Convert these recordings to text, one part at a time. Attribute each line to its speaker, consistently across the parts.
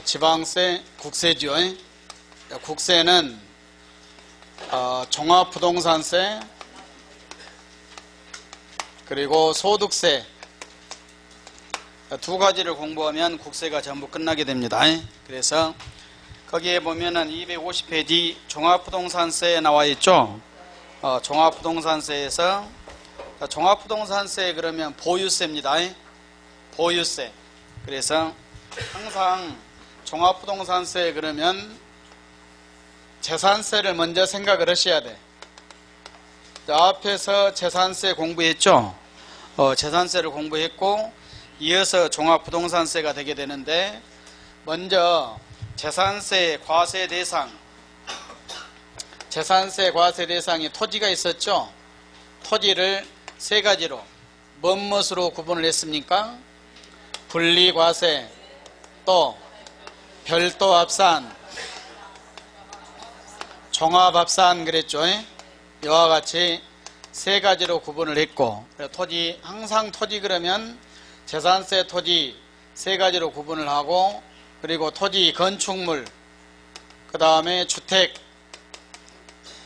Speaker 1: 지방세, 국세죠. 국세는 종합부동산세 그리고 소득세 두 가지를 공부하면 국세가 전부 끝나게 됩니다. 그래서 거기에 보면은 250페이지 종합부동산세에 나와 있죠. 종합부동산세에서 종합부동산세 그러면 보유세입니다. 보유세. 그래서 항상 종합부동산세 그러면 재산세를 먼저 생각을 하셔야 돼. 앞에서 재산세 공부했죠. 재산세를 공부했고 이어서 종합부동산세가 되게 되는데 먼저 재산세 과세 대상, 재산세 과세 대상이 토지가 있었죠. 토지를 세 가지로 무엇으로 구분을 했습니까? 분리과세, 또 별도합산, 종합합산 그랬죠. 이와 같이 세 가지로 구분을 했고 토지, 항상 토지 그러면 재산세 토지 세 가지로 구분을 하고 그리고 토지 건축물, 그 다음에 주택,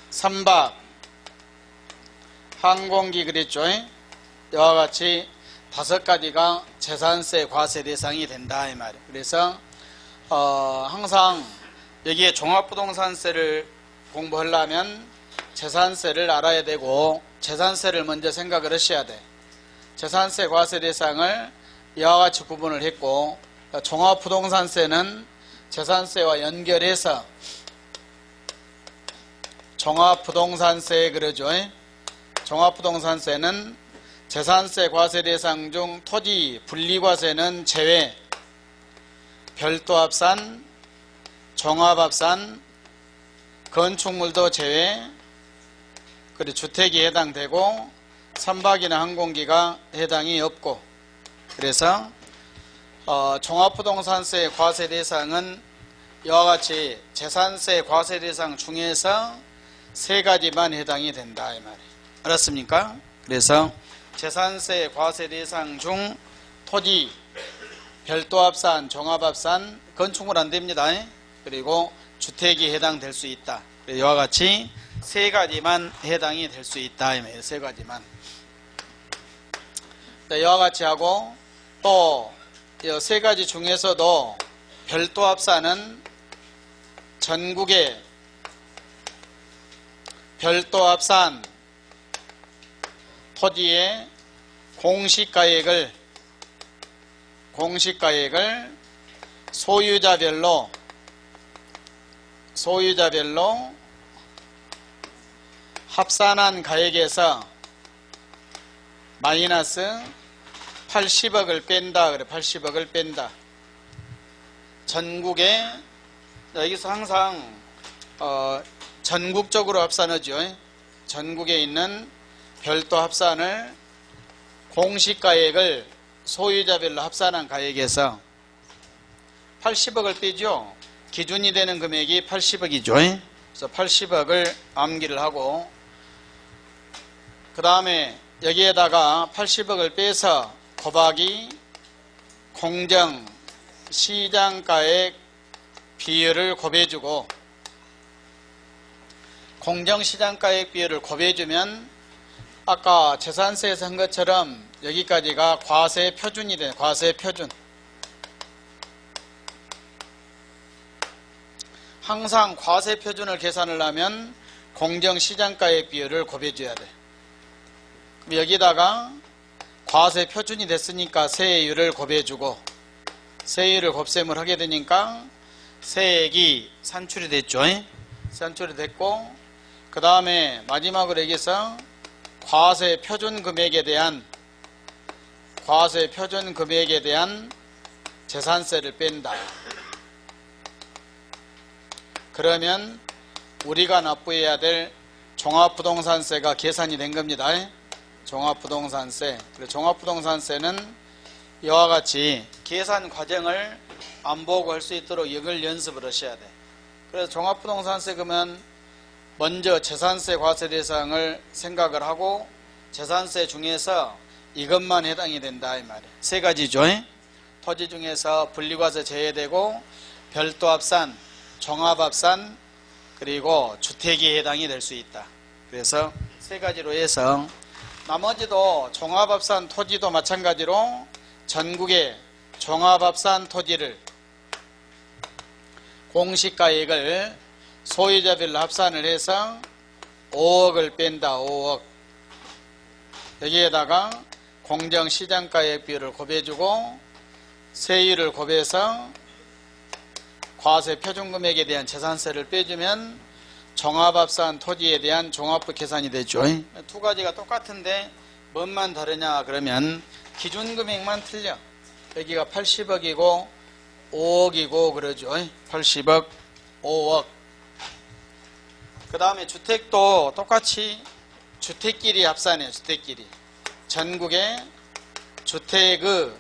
Speaker 1: 선박, 항공기 그랬죠. 이와 같이 다섯 가지가 재산세 과세 대상이 된다 이 말이에요. 그래서 항상 여기에 종합부동산세를 공부하려면 재산세를 알아야 되고 재산세를 먼저 생각을 하셔야 돼. 재산세 과세 대상을 이와 같이 구분을 했고 종합부동산세는 재산세와 연결해서 종합부동산세 그러죠. 종합부동산세는 재산세 과세 대상 중 토지 분리과세는 제외, 별도합산, 종합합산, 건축물도 제외, 그리고 주택이 해당되고 선박이나 항공기가 해당이 없고 그래서 종합부동산세 과세 대상은 이와 같이 재산세 과세 대상 중에서 세 가지만 해당이 된다 이 말이에요. 알았습니까? 그래서 재산세 과세 대상 중 토지, 별도합산, 종합합산, 건축물 안 됩니다. 그리고 주택이 해당될 수 있다. 이와 같이 세 가지만 해당이 될 수 있다. 세 가지만. 이와 같이 하고 또 이 세 가지 중에서도 별도합산은 전국의 별도합산 토지의 공시가액을 소유자별로 합산한 가액에서 마이너스 80억을 뺀다. 그래, 80억을 뺀다. 전국에, 여기서 항상, 전국적으로 합산하죠. 전국에 있는 별도 합산을 공시가액을 소유자별로 합산한 가액에서 80억을 빼죠. 기준이 되는 금액이 80억이죠. 그래서 80억을 암기를 하고 그 다음에 여기에다가 80억을 빼서 곱하기 공정 시장가액 비율을 곱해주고 공정 시장가액 비율을 곱해주면 아까 재산세에서 한 것처럼 여기까지가 과세 표준이 돼요. 과세 표준. 항상 과세 표준을 계산을 하면 공정 시장가액 비율을 곱해줘야 돼. 그럼 여기다가 과세 표준이 됐으니까 세율을 곱해주고 세율을 곱셈을 하게 되니까 세액이 산출이 됐죠. 산출이 됐고 그 다음에 마지막으로 여기서 과세 표준 금액에 대한 재산세를 뺀다. 그러면 우리가 납부해야 될 종합부동산세가 계산이 된 겁니다. 종합부동산세. 그리고 종합부동산세는 이와 같이 계산 과정을 안 보고 할 수 있도록 이걸 연습을 하셔야 돼. 그래서 종합부동산세 그러면 먼저 재산세 과세 대상을 생각을 하고 재산세 중에서 이것만 해당이 된다 이 말이에요. 세 가지죠. 토지 중에서 분리과세 제외되고 별도 합산, 종합 합산, 그리고 주택이 해당이 될 수 있다. 그래서 세 가지로 해서 나머지도 종합합산 토지도 마찬가지로 전국의 종합합산 토지를 공시가액을 소유자별로 합산을 해서 5억을 뺀다. 5억. 여기에다가 공정시장가액 비율을 곱해주고 세율을 곱해서 과세 표준금액에 대한 재산세를 빼주면 종합합산 토지에 대한 종합부 계산이 되죠. 두 가지가 똑같은데 뭔만 다르냐 그러면 기준금액만 틀려. 여기가 80억이고 5억이고 그러죠. 80억 5억. 그 다음에 주택도 똑같이 주택끼리 합산해요. 주택끼리 전국의 주택의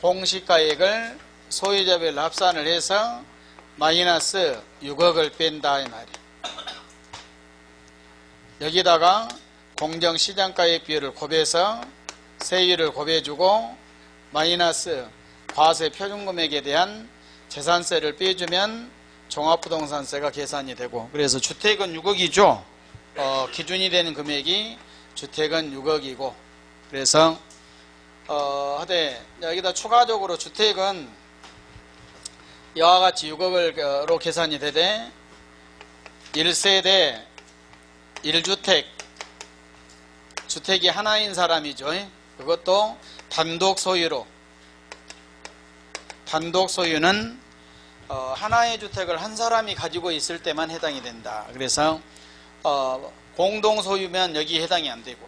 Speaker 1: 공시가액을 소유자별로 합산을 해서 마이너스 6억을 뺀다 이 말이에요. 여기다가 공정시장가액 비율을 곱해서 세율을 곱해주고 마이너스 과세 표준금액에 대한 재산세를 빼주면 종합부동산세가 계산이 되고, 그래서 주택은 6억이죠. 기준이 되는 금액이 주택은 6억이고, 그래서 하되 여기다 추가적으로 주택은 이와 같이 6억으로 계산이 되되 1세대 1주택 주택이 하나인 사람이죠. 그것도 단독 소유로, 단독 소유는 하나의 주택을 한 사람이 가지고 있을 때만 해당이 된다. 그래서 공동 소유면 여기 해당이 안 되고,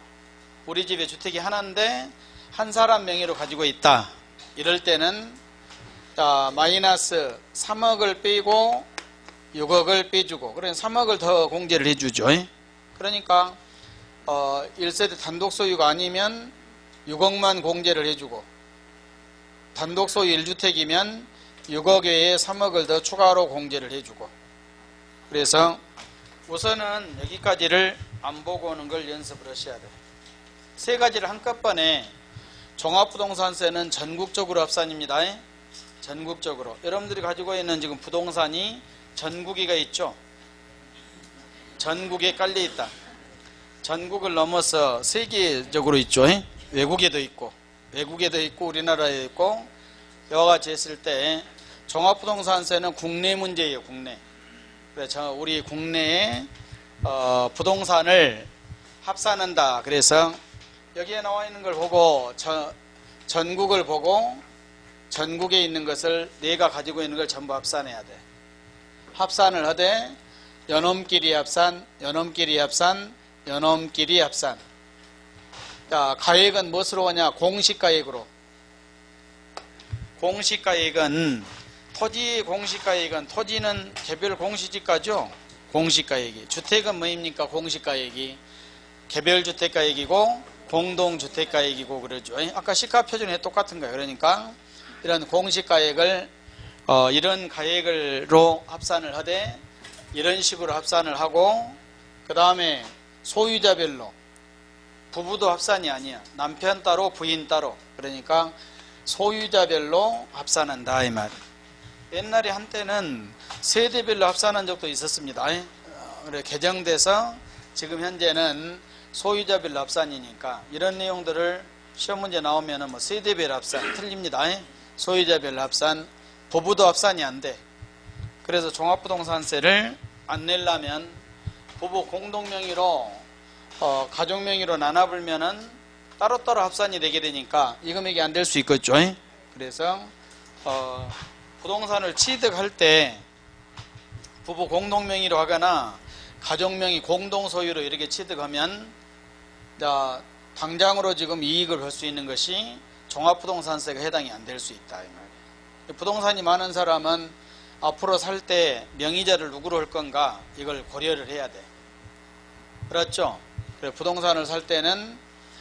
Speaker 1: 우리 집에 주택이 하나인데 한 사람 명의로 가지고 있다. 이럴 때는 마이너스 3억을 빼고 6억을 빼주고, 그러면 3억을 더 공제를 해주죠. 그러니까 1세대 단독 소유가 아니면 6억만 공제를 해주고, 단독 소유 1주택이면 6억 외에 3억을 더 추가로 공제를 해주고, 그래서 우선은 여기까지를 안 보고 오는 걸 연습을 하셔야 돼요. 세 가지를 한꺼번에. 종합부동산세는 전국적으로 합산입니다. 전국적으로. 여러분들이 가지고 있는 지금 부동산이 전국이가 있죠. 전국에 깔려 있다. 전국을 넘어서 세계적으로 있죠. 외국에도 있고, 외국에도 있고, 우리나라에 있고. 이와 같이 했을 때 종합부동산세는 국내 문제예요. 국내. 그래서 우리 국내에 부동산을 합산한다. 그래서 여기에 나와 있는 걸 보고 전국을 보고 전국에 있는 것을 내가 가지고 있는 걸 전부 합산해야 돼. 합산을 하되 연놈끼리 합산, 연놈끼리 합산, 연놈끼리 합산. 자, 가액은 무엇으로 하냐? 공시가액으로. 공시가액은 토지 공시가액은, 토지는 개별 공시지가죠. 공시가액이. 주택은 뭐입니까? 공시가액이 개별주택가액이고 공동주택가액이고 그러죠. 아까 시가표준에 똑같은 거예요. 그러니까 이런 공시가액을 이런 가액으로 합산을 하되 이런 식으로 합산을 하고, 그 다음에 소유자별로, 부부도 합산이 아니야. 남편 따로 부인 따로. 그러니까 소유자별로 합산한다 이 말. 옛날에 한때는 세대별로 합산한 적도 있었습니다. 개정돼서 지금 현재는 소유자별 합산이니까 이런 내용들을 시험 문제 나오면 뭐 세대별 합산 틀립니다. 소유자별 합산, 부부도 합산이 안 돼. 그래서 종합부동산세를 안 내려면 부부 공동명의로 가족명의로 나눠불면은 따로따로 합산이 되게 되니까 이 금액이 안 될 수 있겠죠. 그래서 부동산을 취득할 때 부부 공동명의로 하거나 가족명의 공동소유로 이렇게 취득하면 당장으로 지금 이익을 볼 수 있는 것이 종합부동산세가 해당이 안 될 수 있다 이 말이에요. 부동산이 많은 사람은 앞으로 살 때 명의자를 누구로 할 건가 이걸 고려를 해야 돼. 그렇죠? 그래, 부동산을 살 때는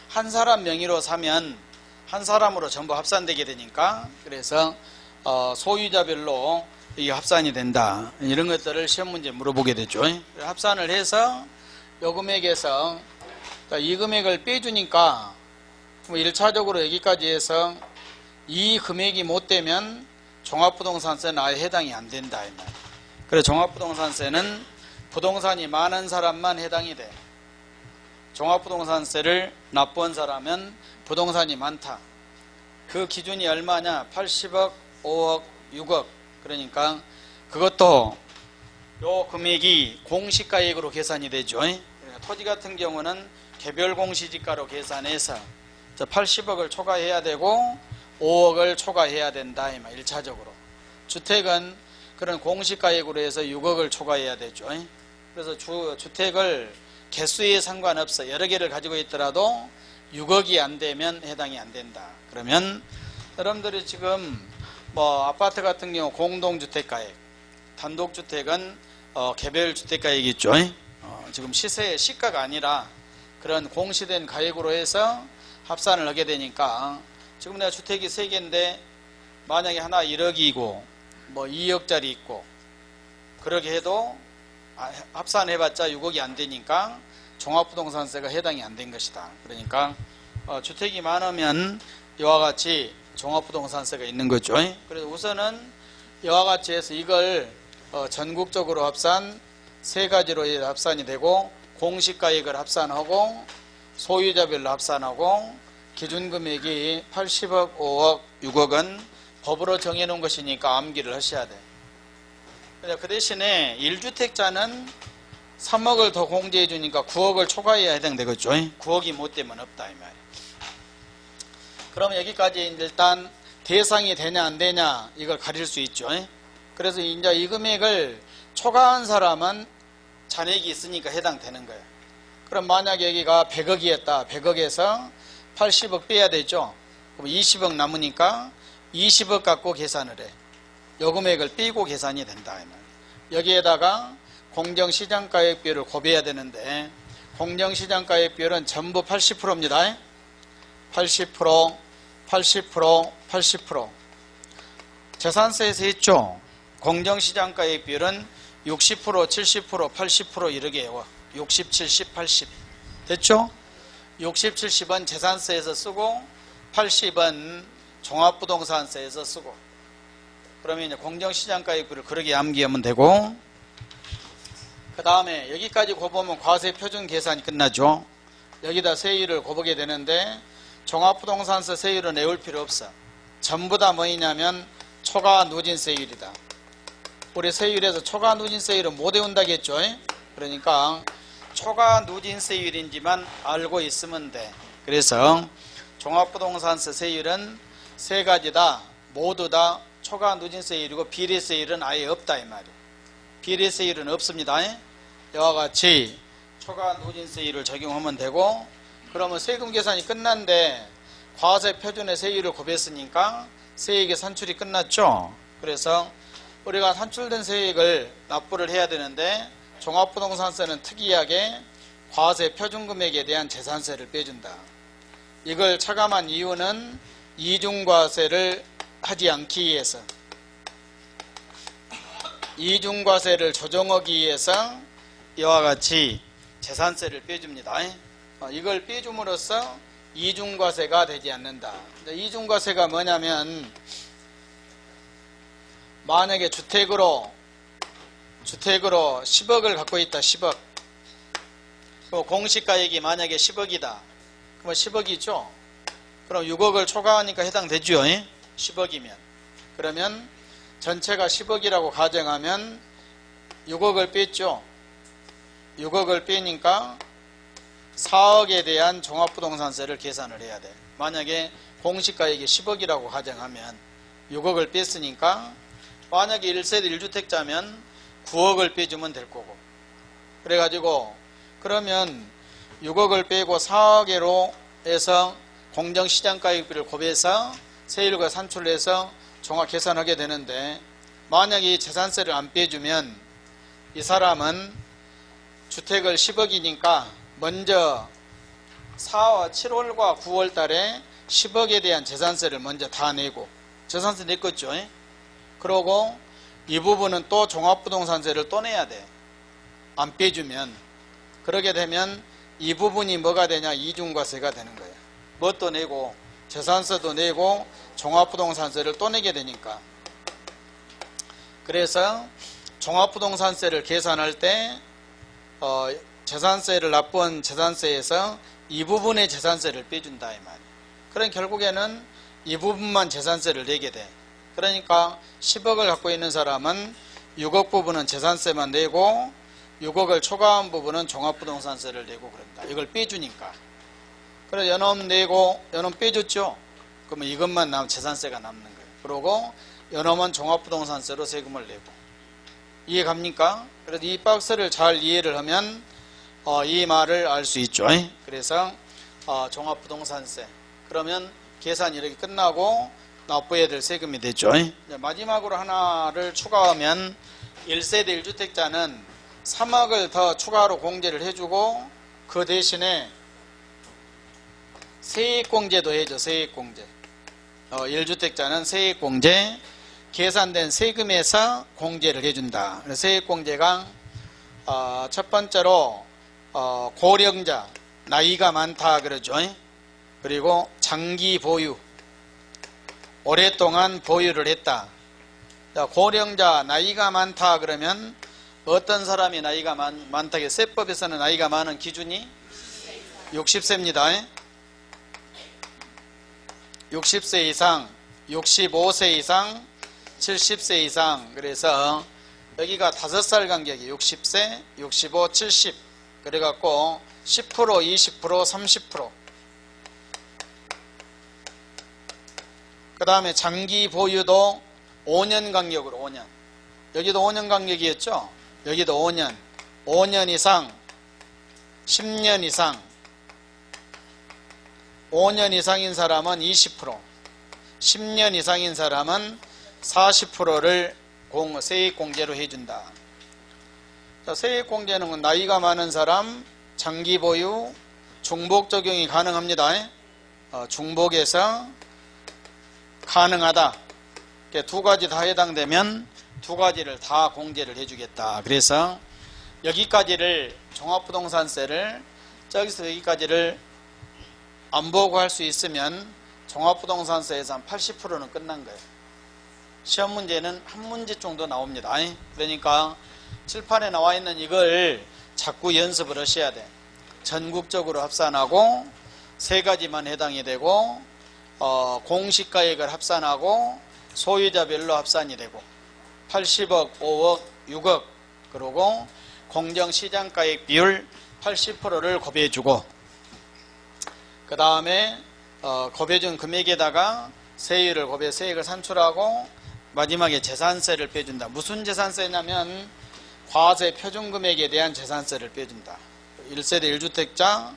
Speaker 1: 한 사람 명의로 사면 한 사람으로 전부 합산되게 되니까, 그래서 소유자별로 이게 합산이 된다. 이런 것들을 시험 문제 물어보게 되죠. 합산을 해서 요 금액에서 이 금액을 빼주니까 1차적으로 여기까지 해서 이 금액이 못 되면 종합부동산세는 아예 해당이 안 된다 이 말이에요. 그래서 종합부동산세는 부동산이 많은 사람만 해당이 돼. 종합부동산세를 납부한 사람은 부동산이 많다. 그 기준이 얼마냐? 80억, 5억, 6억. 그러니까 그것도 요 금액이 공시가액으로 계산이 되죠. 그러니까 토지 같은 경우는 개별 공시지가로 계산해서 80억을 초과해야 되고 5억을 초과해야 된다. 1차적으로. 주택은 그런 공시가액으로 해서 6억을 초과해야 되죠. 그래서 주택을 개수에 상관없어. 여러 개를 가지고 있더라도 6억이 안 되면 해당이 안 된다. 그러면 여러분들이 지금 뭐 아파트 같은 경우 공동주택가액, 단독주택은 개별 주택가액이 있죠. 지금 시가가 아니라 그런 공시된 가액으로 해서 합산을 하게 되니까 지금 내가 주택이 3개인데 만약에 하나 1억이고 뭐 2억짜리 있고 그렇게 해도 합산해봤자 6억이 안 되니까 종합부동산세가 해당이 안 된 것이다. 그러니까 주택이 많으면 이와 같이 종합부동산세가 있는 거죠. 그래서 우선은 이와 같이 해서 이걸 전국적으로 합산 3가지로 합산이 되고 공시가액을 합산하고 소유자별로 합산하고 기준금액이 80억, 5억, 6억은 법으로 정해놓은 것이니까 암기를 하셔야 돼. 그 대신에 1주택자는 3억을 더 공제해 주니까 9억을 초과해야 해당되겠죠. 9억이 못 되면 없다 이 말이에요. 그러면 여기까지 일단 대상이 되냐 안 되냐 이걸 가릴 수 있죠. 그래서 이제 이 금액을 초과한 사람은 잔액이 있으니까 해당되는 거예요. 그럼 만약에 여기가 100억이었다. 100억에서 80억 빼야 되죠. 그럼 20억 남으니까 20억 갖고 계산을 해. 요 금액을 빼고 계산이 된다. 여기에다가 공정시장가액비율을 곱해야 되는데 공정시장가액비율은 전부 80%입니다. 80%, 80%, 80%. 재산세에서 했죠. 공정시장가액비율은 60%, 70%, 80% 이렇게 해요. 60, 70, 80. 됐죠? 60, 70은 재산세에서 쓰고 80은 종합부동산세에서 쓰고. 그러면 이제 공정시장가액비율을 그렇게 암기하면 되고, 그 다음에 여기까지 곱으면 과세표준 계산이 끝나죠. 여기다 세율을 곱하게 되는데 종합부동산세 세율은 외울 필요 없어. 전부 다 뭐냐면 초과 누진세율이다. 우리 세율에서 초과 누진세율은 못 외운다겠죠. 그러니까 초과 누진세율인지만 알고 있으면 돼. 그래서 종합부동산세 세율은 3가지다. 모두 다 초과 누진세율이고 비례세율은 아예 없다 이 말이에요. 비례세율은 없습니다. 이와 같이 초과 누진세율을 적용하면 되고, 그러면 세금 계산이 끝난데 과세 표준의 세율을 곱했으니까 세액의 산출이 끝났죠. 그래서 우리가 산출된 세액을 납부를 해야 되는데 종합부동산세는 특이하게 과세 표준금액에 대한 재산세를 빼준다. 이걸 차감한 이유는 이중과세를 하지 않기 위해서, 이중과세를 조정하기 위해서 이와 같이 재산세를 빼줍니다. 이걸 빼줌으로써 이중과세가 되지 않는다. 이중과세가 뭐냐면 만약에 주택으로 10억을 갖고 있다. 10억. 공시가액이 만약에 10억이다. 그러면 10억이죠. 그럼 6억을 초과하니까 해당되죠. 10억이면. 그러면 전체가 10억이라고 가정하면 6억을 뺐죠. 6억을 빼니까 4억에 대한 종합부동산세를 계산을 해야 돼. 만약에 공시가액이 10억이라고 가정하면 6억을 뺐으니까 만약에 1세대 1주택자면 9억을 빼주면 될 거고, 그래가지고 그러면 6억을 빼고 4억으로 해서 공정시장가액비를 곱해서 세율과 산출해서 종합 계산하게 되는데, 만약에 재산세를 안 빼주면 이 사람은 주택을 10억이니까 먼저 7월과 9월 달에 10억에 대한 재산세를 먼저 다 내고, 재산세 냈겠죠. 그러고 이 부분은 또 종합부동산세를 또 내야 돼. 안 빼주면. 그러게 되면 이 부분이 뭐가 되냐? 이중과세가 되는 거예요. 뭣도 내고 재산세도 내고 종합부동산세를 또 내게 되니까. 그래서 종합부동산세를 계산할 때 재산세를 납부한 재산세에서 이 부분의 재산세를 빼준다 이 말이에요. 그럼 결국에는 이 부분만 재산세를 내게 돼. 그러니까 10억을 갖고 있는 사람은 6억 부분은 재산세만 내고 6억을 초과한 부분은 종합부동산세를 내고 그런다. 이걸 빼주니까. 그래서 연금 내고 연금 빼줬죠. 그러면 이것만 남으면 재산세가 남는 거예요. 그러고 연금은 종합부동산세로 세금을 내고. 이해 갑니까? 그래서 이 박스를 잘 이해를 하면 이 말을 알 수 있죠. 그래서 종합부동산세. 그러면 계산이 이렇게 끝나고 납부해야 될 세금이 되죠. 마지막으로 하나를 추가하면 1세대 1주택자는 3억을 더 추가로 공제를 해주고 그 대신에 세액공제도 해줘. 세액공제. 1주택자는 세액공제 계산된 세금에서 공제를 해준다. 세액공제가 첫 번째로 고령자 나이가 많다 그러죠. 그리고 장기 보유 오랫동안 보유를 했다. 고령자 나이가 많다 그러면 어떤 사람이 나이가 많다? 세법에서는 나이가 많은 기준이 60세입니다. 60세 이상, 65세 이상, 70세 이상. 그래서 여기가 5살 간격이 60세, 65, 70. 그래갖고 10%, 20%, 30%. 그 다음에 장기 보유도 5년 간격으로 5년. 여기도 5년 간격이었죠. 여기도 5년. 5년 이상, 10년 이상. 5년 이상인 사람은 20%, 10년 이상인 사람은 40%를 세액공제로 해준다. 세액공제는 나이가 많은 사람, 장기 보유, 중복 적용이 가능합니다. 중복에서 가능하다. 두 가지 다 해당되면 두 가지를 다 공제를 해주겠다. 그래서 여기까지를 종합부동산세를 저기서 여기까지를 안 보고 할 수 있으면 종합부동산세에서 한 80%는 끝난 거예요. 시험 문제는 한 문제 정도 나옵니다. 그러니까 칠판에 나와 있는 이걸 자꾸 연습을 하셔야 돼. 전국적으로 합산하고 세 가지만 해당이 되고 공시가액을 합산하고 소유자별로 합산이 되고 80억, 5억, 6억 그리고 공정시장가액 비율 80%를 곱해주고 그 다음에 곱해준 금액에다가 세율을 곱해 세액을 산출하고 마지막에 재산세를 빼준다. 무슨 재산세냐면 과세 표준금액에 대한 재산세를 빼준다. 1세대 1주택자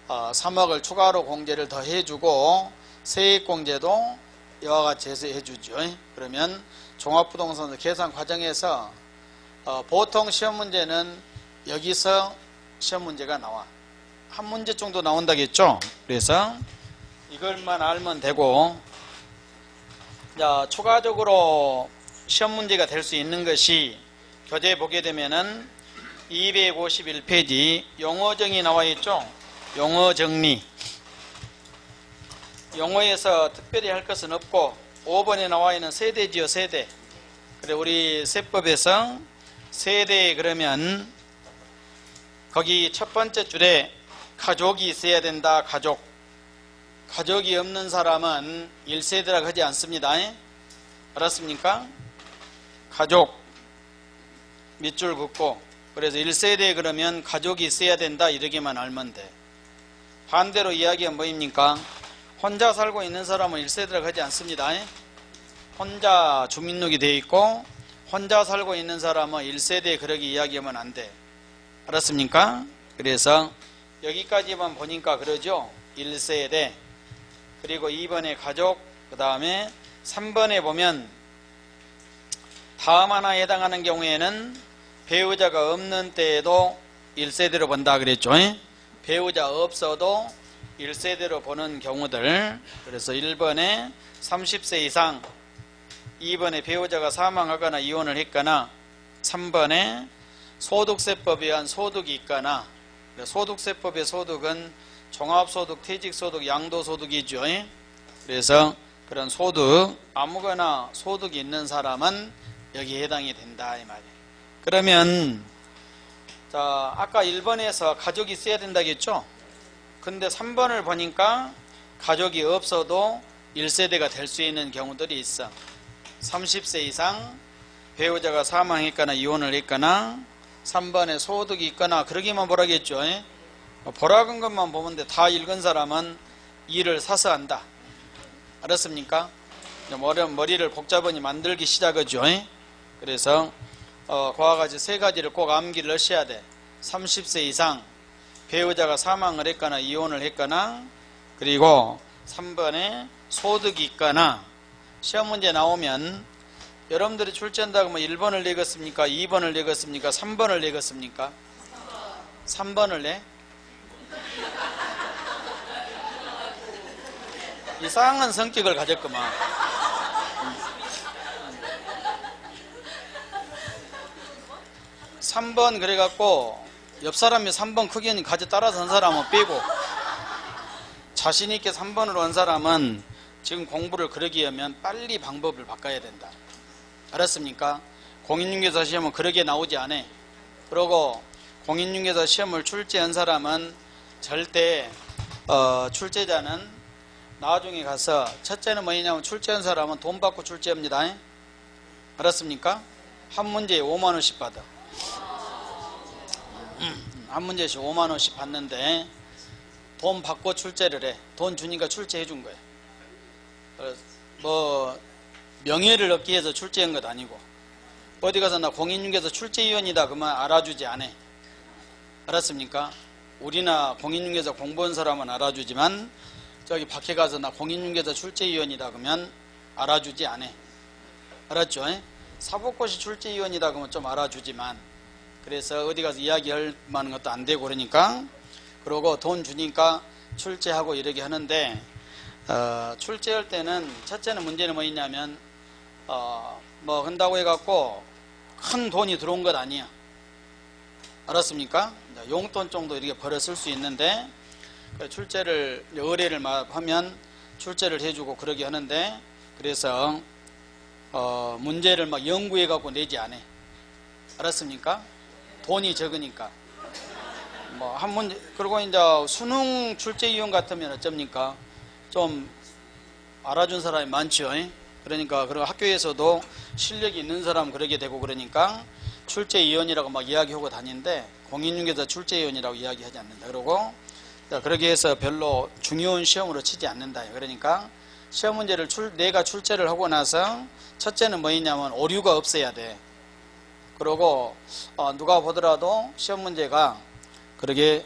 Speaker 1: 3억을 추가로 공제를 더 해주고 세액공제도 이와 같이 해서 해주죠. 그러면 종합부동산 계산 과정에서 보통 시험 문제는 여기서 시험 문제가 나와. 한 문제 정도 나온다겠죠. 그래서 이걸만 알면 되고, 자, 추가적으로 시험 문제가 될 수 있는 것이 교재에 보게 되면은 251페이지 용어정의 나와 있죠. 용어 정리. 용어에서 특별히 할 것은 없고 5번에 나와 있는 세대지요. 세대. 그래 우리 세법에서 세대 그러면 거기 첫 번째 줄에 가족이 있어야 된다. 가족. 가족이 없는 사람은 1세대라고 하지 않습니다. 알았습니까? 가족 밑줄 긋고 그래서 1세대 그러면 가족이 있어야 된다 이러기만 알면 돼. 반대로 이야기하면 뭐입니까? 혼자 살고 있는 사람은 1세대라고 하지 않습니다. 혼자 주민등록이 되어 있고 혼자 살고 있는 사람은 1세대 그러기 이야기하면 안 돼. 알았습니까? 그래서 여기까지만 보니까 그러죠. 1세대 그리고 2번에 가족 그 다음에 3번에 보면 다음 하나에 해당하는 경우에는 배우자가 없는 때에도 1세대로 본다 그랬죠. 배우자 없어도 1세대로 보는 경우들. 그래서 1번에 30세 이상 2번에 배우자가 사망하거나 이혼을 했거나 3번에 소득세법에 의한 소득이 있거나 소득세법의 소득은 종합소득, 퇴직소득, 양도소득이죠. 그래서 그런 소득, 아무거나 소득이 있는 사람은 여기에 해당이 된다 이 말이에요. 그러면 자, 아까 1번에서 가족이 있어야 된다겠죠? 근데 3번을 보니까 가족이 없어도 1세대가 될 수 있는 경우들이 있어. 30세 이상 배우자가 사망했거나 이혼을 했거나 3번에 소득이 있거나 그러기만 보라겠죠. 보라는 것만 보면 돼. 다 읽은 사람은 이를 사서 한다. 알았습니까? 머리를 복잡하니 만들기 시작하죠. 그래서 그와 같이 세 가지를 꼭 암기를 하셔야 돼. 30세 이상 배우자가 사망을 했거나 이혼을 했거나, 그리고 3번에 소득이 있거나. 시험 문제 나오면 여러분들이 출제한다고 뭐 1번을 내겠습니까? 2번을 내겠습니까? 3번을 내겠습니까? 3번을 내? 이상한 성격을 가졌구만. 3번 그래갖고 옆 사람이 3번 크기는 가지 따라서 한 사람은 빼고, 자신있게 3번으로 한 사람은 지금 공부를 그러기 하면 빨리 방법을 바꿔야 된다. 알았습니까? 공인중개사 시험은 그러게 나오지 않아. 그러고 공인중개사 시험을 출제한 사람은 절대 출제자는 나중에 가서, 첫째는 뭐냐면 출제한 사람은 돈 받고 출제합니다. 알았습니까? 한 문제에 5만원씩 받아. 한 문제씩 5만원씩 받는데 돈 받고 출제를 해. 돈 주니까 출제해 준 거야. 뭐 명예를 얻기 위해서 출제한 것 아니고, 어디 가서 나 공인중개사 출제위원이다 그러면 알아주지 않아. 알았습니까? 우리나 공인중개사 공부한 사람은 알아주지만 저기 밖에 가서 나 공인중개사 출제위원이다 그러면 알아주지 않아. 알았죠? 사법고시 출제위원이다 그러면 좀 알아주지만, 그래서 어디 가서 이야기할 만한 것도 안 되고 그러니까, 그러고 돈 주니까 출제하고 이러게 하는데, 출제할 때는 첫째는 문제는 뭐 있냐면 뭐 한다고 해갖고 큰 돈이 들어온 것 아니야. 알았습니까? 용돈 정도 이렇게 벌어 쓸 수 있는데, 출제를 의뢰를 하면 출제를 해주고 그러게 하는데, 그래서 문제를 막 연구해 갖고 내지 않아. 알았습니까? 돈이 적으니까. 뭐 한 문제. 그리고 이제 수능 출제위원 같으면 어쩝니까? 좀 알아준 사람이 많죠. 그러니까 그리고 학교에서도 실력이 있는 사람 그러게 되고, 그러니까 출제위원이라고 막 이야기하고 다니는데 공인중개사 출제위원이라고 이야기하지 않는다. 그러고 그렇게 해서 별로 중요한 시험으로 치지 않는다. 그러니까 시험 문제를 내가 출제를 하고 나서 첫째는 뭐냐면 오류가 없어야 돼. 그러고 누가 보더라도 시험 문제가 그러게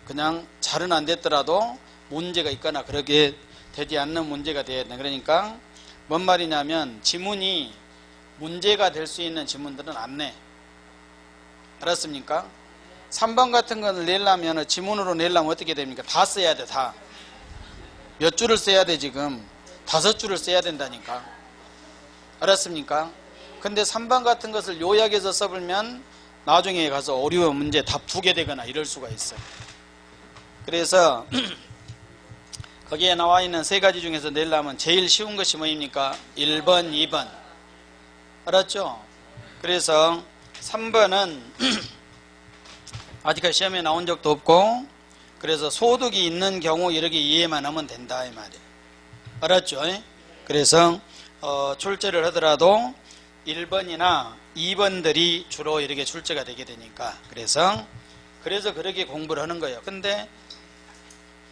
Speaker 1: 그냥 잘은 안 됐더라도 문제가 있거나 그렇게 되지 않는 문제가 돼야 돼. 그러니까 뭔 말이냐면 지문이 문제가 될 수 있는 지문들은 안 내. 알았습니까? 3번 같은 거를 내려면 지문으로 내려면 어떻게 됩니까? 다 써야 돼. 다. 몇 줄을 써야 돼 지금? 5줄을 써야 된다니까. 알았습니까? 근데 3번 같은 것을 요약해서 써보면 나중에 가서 어려운 문제 다 푸게 되거나 이럴 수가 있어요. 그래서 거기에 나와 있는 세 가지 중에서 내려면 제일 쉬운 것이 뭐입니까? 1번, 2번. 알았죠? 그래서 3번은 아직까지 시험에 나온 적도 없고, 그래서 소득이 있는 경우 이렇게 이해만 하면 된다 이 말이에요. 알았죠? 그래서 출제를 하더라도 1번이나 2번들이 주로 이렇게 출제가 되게 되니까, 그래서 그렇게 공부를 하는 거예요. 근데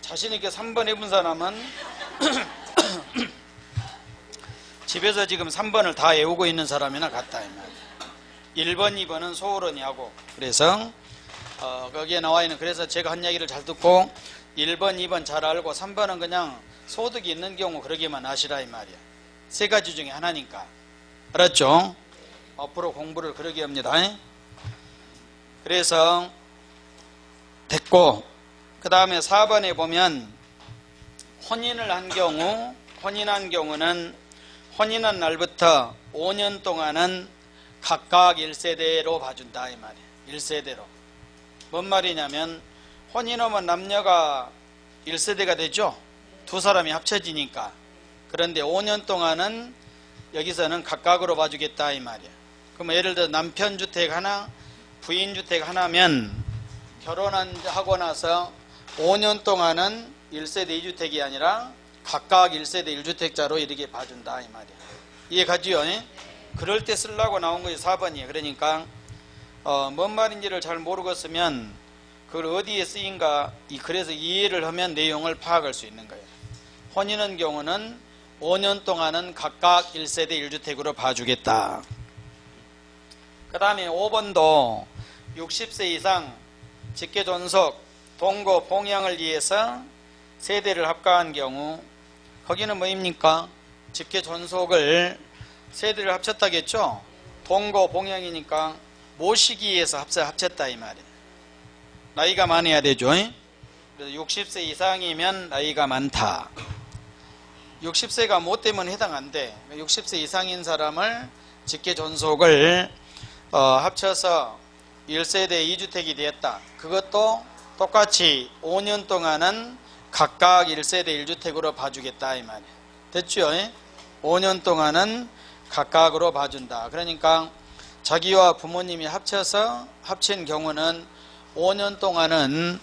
Speaker 1: 자신있게 3번 해본 사람은 집에서 지금 3번을 다 외우고 있는 사람이나 같다 이 말이에요. 1번, 2번은 소홀히 하고, 그래서 거기에 나와 있는, 그래서 제가 한 얘기를 잘 듣고 1번, 2번 잘 알고 3번은 그냥 소득이 있는 경우 그러기만 하시라 이 말이야. 세 가지 중에 하나니까. 알았죠? 앞으로 공부를 그러게 합니다. 그래서 됐고, 그 다음에 4번에 보면 혼인을 한 경우, 혼인한 경우는 혼인한 날부터 5년 동안은 각각 1세대로 봐준다 이 말이에요. 1세대로. 뭔 말이냐면 혼인하면 남녀가 1세대가 되죠. 두 사람이 합쳐지니까. 그런데 5년 동안은 여기서는 각각으로 봐주겠다 이 말이야. 그럼 예를 들어 남편 주택 하나, 부인 주택 하나면 결혼하고 나서 5년 동안은 1세대 2주택이 아니라 각각 1세대 1주택자로 이렇게 봐준다 이 말이야. 이해가지요? 그럴 때 쓰려고 나온 것이 4번이에요. 그러니까 뭔 말인지를 잘 모르겠으면 그걸 어디에 쓰인가 그래서 이해를 하면 내용을 파악할 수 있는 거예요. 혼인의 경우는 5년 동안은 각각 1세대 1주택으로 봐주겠다. 그 다음에 5번도 60세 이상 직계존속 동거 봉양을 위해서 세대를 합가한 경우 거기는 뭐입니까? 직계존속을 세대를 합쳤다겠죠? 동거 봉양이니까 모시기 위해서 합쳤다 이 말이에요. 나이가 많아야 되죠. 그래서 60세 이상이면 나이가 많다. 60세가 뭐 때문에 해당 안 돼. 60세 이상인 사람을 직계존속을 합쳐서 1세대 2주택이 되었다. 그것도 똑같이 5년 동안은 각각 1세대 1주택으로 봐주겠다 이 말이에요. 됐죠? 5년 동안은 각각으로 봐준다. 그러니까 자기와 부모님이 합친 경우는 5년 동안은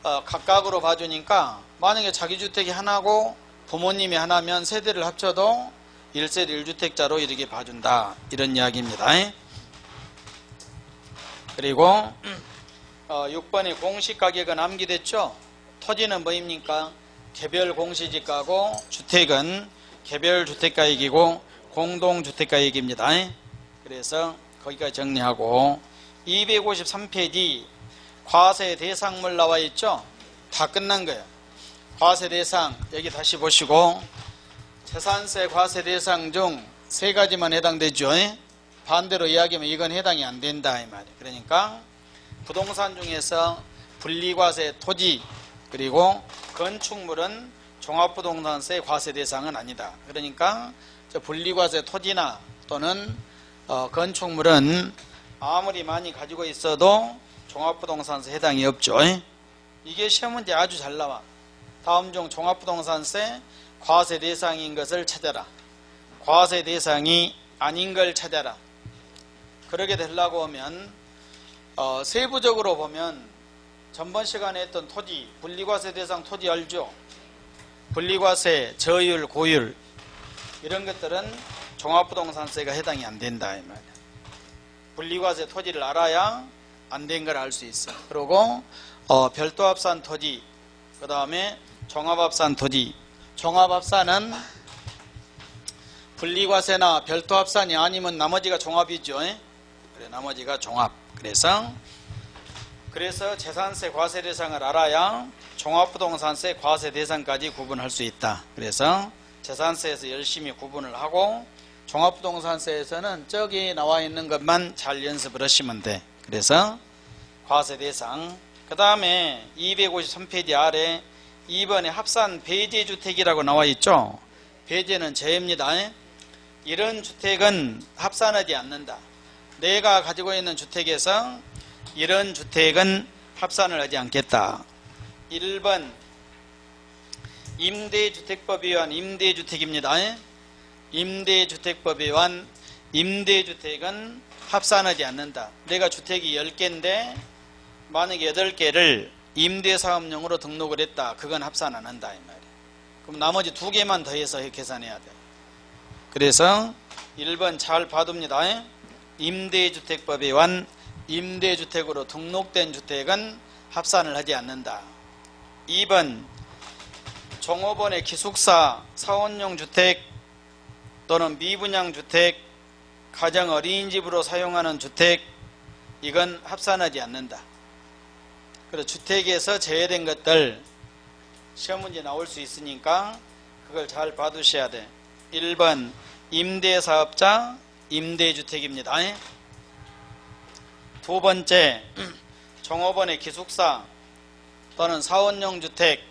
Speaker 1: 각각으로 봐주니까 만약에 자기 주택이 하나고 부모님이 하나면 세대를 합쳐도 1세대 1주택자로 이렇게 봐준다. 이런 이야기입니다. 그리고 6번에 공시가격은 암기됐죠? 토지는 뭐입니까? 개별 공시지가고 주택은 개별 주택가액이고 공동주택가액입니다. 그래서 거기까지 정리하고 253페이지 과세 대상물 나와 있죠? 다 끝난 거예요. 과세 대상 여기 다시 보시고 재산세 과세 대상 중 3가지만 해당되죠. 반대로 이야기하면 이건 해당이 안 된다 이 말이에요. 그러니까 부동산 중에서 분리과세 토지 그리고 건축물은 종합부동산세 과세 대상은 아니다. 그러니까 분리과세 토지나 또는 건축물은 아무리 많이 가지고 있어도 종합부동산세 해당이 없죠. 이게 시험 문제 아주 잘 나와. 다음 중 종합부동산세 과세 대상인 것을 찾아라. 과세 대상이 아닌 걸 찾아라. 그러게 되려고 하면 세부적으로 보면 전번 시간에 했던 토지, 분리과세 대상 토지 알죠? 분리과세, 저율, 고율 이런 것들은 종합부동산세가 해당이 안 된다 이 말이야. 분리과세 토지를 알아야 안 된 걸 알 수 있어. 그리고 별도합산 토지, 그 다음에 종합합산 토지. 종합합산은 분리과세나 별도합산이 아니면 나머지가 종합이죠. 그래, 나머지가 종합. 그래서 재산세 과세 대상을 알아야 종합부동산세 과세 대상까지 구분할 수 있다. 그래서 재산세에서 열심히 구분을 하고 종합부동산세에서는 저기 나와 있는 것만 잘 연습을 하시면 돼. 그래서 과세 대상. 그 다음에 253페이지 아래 2번에 합산 배제주택이라고 나와 있죠. 배제는 제입니다. 이런 주택은 합산하지 않는다. 내가 가지고 있는 주택에서 이런 주택은 합산을 하지 않겠다. 1번 임대주택법에 의한 임대주택입니다. 임대주택법에 의한 임대주택은 합산하지 않는다. 내가 주택이 10개인데 만약에 8개를 임대사업용으로 등록을 했다. 그건 합산 안 한다 이 말이야. 그럼 나머지 2개만 더해서 계산해야 돼. 그래서 1번 잘 봐둡니다. 임대주택법에 의한 임대주택으로 등록된 주택은 합산을 하지 않는다. 2번 종업원의 기숙사, 사원용 주택 또는 미분양 주택, 가정 어린이집으로 사용하는 주택 이건 합산하지 않는다. 그래서 주택에서 제외된 것들 시험 문제 나올 수 있으니까 그걸 잘 봐두셔야 돼. 1번 임대사업자, 임대주택입니다. 두 번째 종업원의 기숙사 또는 사원용 주택,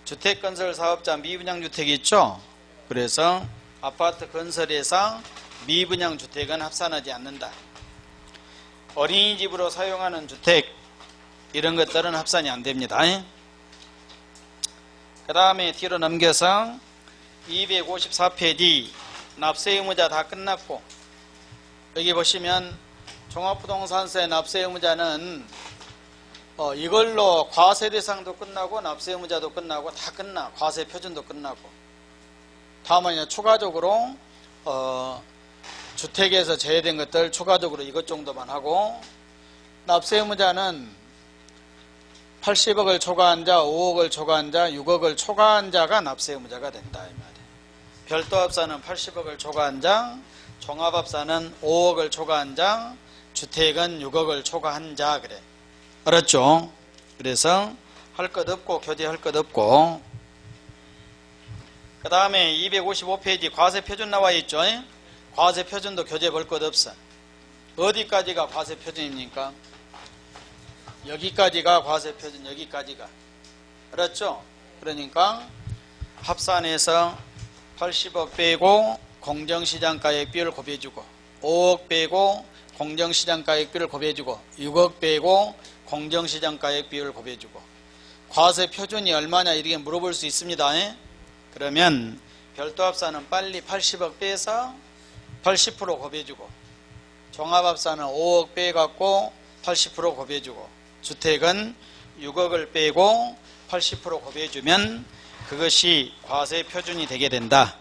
Speaker 1: 주택건설사업자 미분양주택이 있죠. 그래서 아파트 건설회사 미분양주택은 합산하지 않는다. 어린이집으로 사용하는 주택 이런 것들은 합산이 안 됩니다. 그 다음에 뒤로 넘겨서 254페이지 납세 의무자 다 끝났고, 여기 보시면 종합부동산세 납세 의무자는 이걸로 과세 대상도 끝나고 납세 의무자도 끝나고 다 끝나. 과세 표준도 끝나고. 다음은 이제 추가적으로 주택에서 제외된 것들 추가적으로 이것 정도만 하고, 납세 의무자는 80억을 초과한 자, 5억을 초과한 자, 6억을 초과한 자가 납세 의무자가 된다 이 말이에요. 별도합사는 80억을 초과한 자, 종합합사는 5억을 초과한 자, 주택은 6억을 초과한 자. 그래. 알았죠? 그래서 할 것 없고 교재할 것 없고, 그 다음에 255페이지 과세 표준 나와 있죠? 과세 표준도 교재 볼 것 없어. 어디까지가 과세 표준입니까? 여기까지가 과세 표준, 여기까지가. 알았죠? 그러니까 합산해서 80억 빼고 공정시장가액비율 곱해주고, 5억 빼고 공정시장가액비율 곱해주고, 6억 빼고 공정시장가액비율 곱해주고, 과세 표준이 얼마냐 이렇게 물어볼 수 있습니다. 그러면 별도합사는 빨리 80억 빼서 80% 곱해주고, 종합합사는 5억 빼갖고 80% 곱해주고, 주택은 6억을 빼고 80% 곱해주면 그것이 과세 표준이 되게 된다.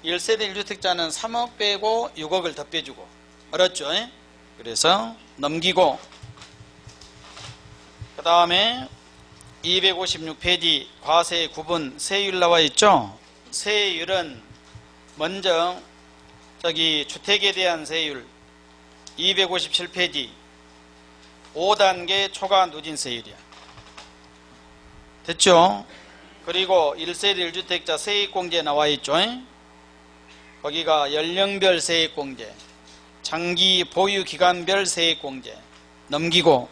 Speaker 1: 1세대 1주택자는 3억 빼고 6억을 더 빼주고. 알았죠? 그래서 넘기고, 그 다음에 256페이지 과세 구분 세율 나와 있죠? 세율은 먼저 저기 주택에 대한 세율 257페이지 5단계 초과 누진세율이야. 됐죠? 그리고 1세대 1주택자 세액공제 나와 있죠? 거기가 연령별 세액공제, 장기 보유기간별 세액공제 넘기고,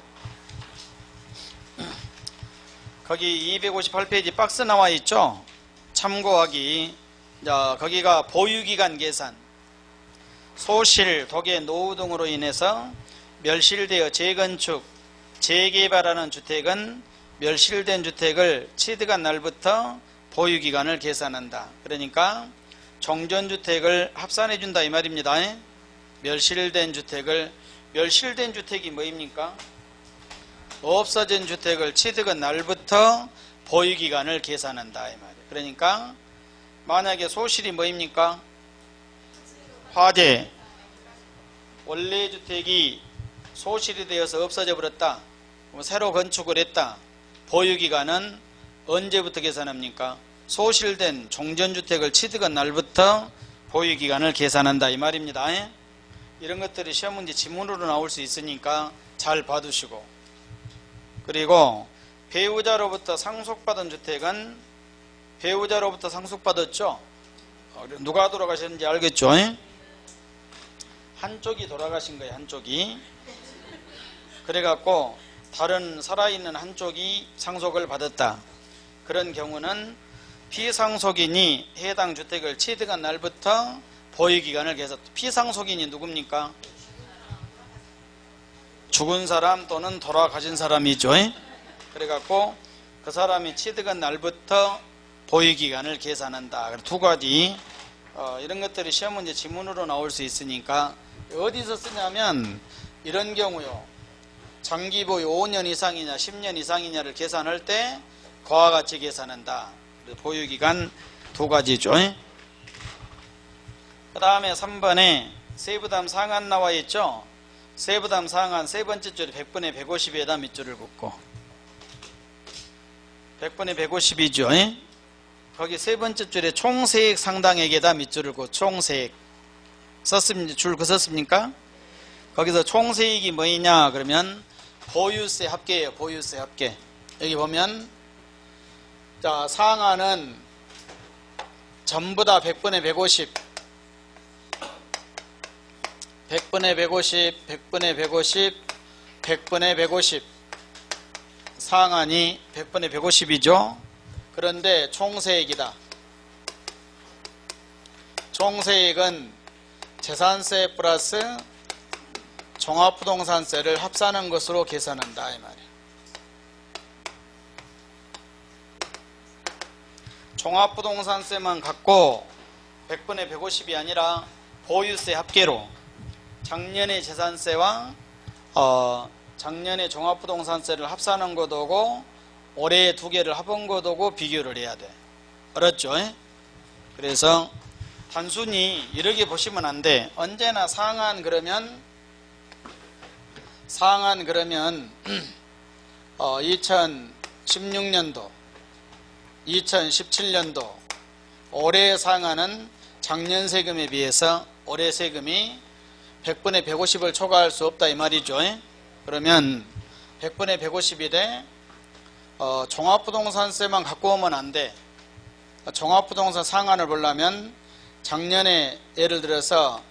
Speaker 1: 거기 258페이지 박스 나와 있죠? 참고하기. 자, 거기가 보유기간 계산, 소실, 독해, 노후 등으로 인해서 멸실되어 재건축, 재개발하는 주택은 멸실된 주택을 취득한 날부터 보유기간을 계산한다. 그러니까 종전주택을 합산해 준다 이 말입니다. 멸실된 주택을, 멸실된 주택이 뭐입니까? 없어진 주택을 취득한 날부터 보유기간을 계산한다 이 말이에요. 그러니까 만약에 소실이 뭐입니까? 화재, 원래 주택이 소실이 되어서 없어져 버렸다. 새로 건축을 했다. 보유기간은 언제부터 계산합니까? 소실된 종전주택을 취득한 날부터 보유기간을 계산한다 이 말입니다. 이런 것들이 시험문제 지문으로 나올 수 있으니까 잘 봐두시고, 그리고 배우자로부터 상속받은 주택은 배우자로부터 상속받았죠? 누가 돌아가셨는지 알겠죠? 한쪽이 돌아가신 거예요. 한쪽이. 그래갖고 다른 살아있는 한쪽이 상속을 받았다. 그런 경우는 피상속인이 해당 주택을 취득한 날부터 보유기간을 계산. 피상속인이 누굽니까? 죽은 사람 또는 돌아가신 사람이죠. 그래갖고 그 사람이 취득한 날부터 보유기간을 계산한다. 두 가지. 이런 것들이 시험문제 지문으로 나올 수 있으니까 어디서 쓰냐면 이런 경우요. 장기 보유 5년 이상이냐 10년 이상이냐를 계산할 때 그와 같이 계산한다. 보유기간 두 가지죠. 그 다음에 3번에 세부담 상한 나와 있죠. 세부담 상한 세 번째 줄에 100분의 150에다 밑줄을 긋고, 100분의 150이죠. 거기 세 번째 줄에 총세액 상당액에다 밑줄을 긋고, 총세액 썼습니까? 줄 긋었습니까? 거기서 총세액이 뭐이냐 그러면 보유세 합계예요. 보유세 합계. 여기 보면 자, 상한은 전부 다 100분의 150, 100분의 150, 100분의 150, 100분의 150. 상한이 100분의 150이죠. 그런데 총세액이다. 총세액은 재산세 플러스 종합부동산세를 합산한 것으로 계산한다 이 말이에요. 종합부동산세만 갖고 100분의 150이 아니라 보유세 합계로 작년의 재산세와 작년의 종합부동산세를 합산한 것도고 올해 두 개를 합한 것도고 비교를 해야 돼. 알았죠? 그래서 단순히 이렇게 보시면 안 돼. 언제나 상한 그러면 2016년도 2017년도 올해 상한은 작년 세금에 비해서 올해 세금이 100분의 150을 초과할 수 없다 이 말이죠. 그러면 100분의 150이 돼 종합부동산세만 갖고 오면 안 돼. 종합부동산 상한을 보려면 작년에 예를 들어서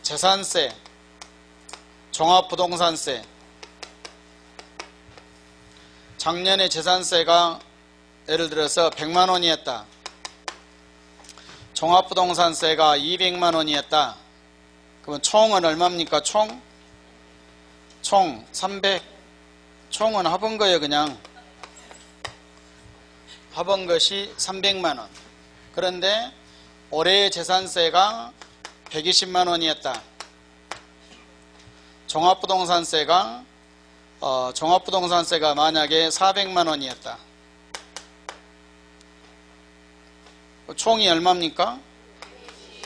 Speaker 1: 재산세, 종합부동산세, 작년에 재산세가 예를 들어서 100만 원이었다. 종합부동산세가 200만 원이었다. 그러면 총은 얼마입니까? 총 300. 총은 합은 거예요. 그냥 합은 것이 300만 원. 그런데 올해 재산세가 120만 원이었다. 종합부동산세가 만약에 400만 원이었다. 총이 얼마입니까?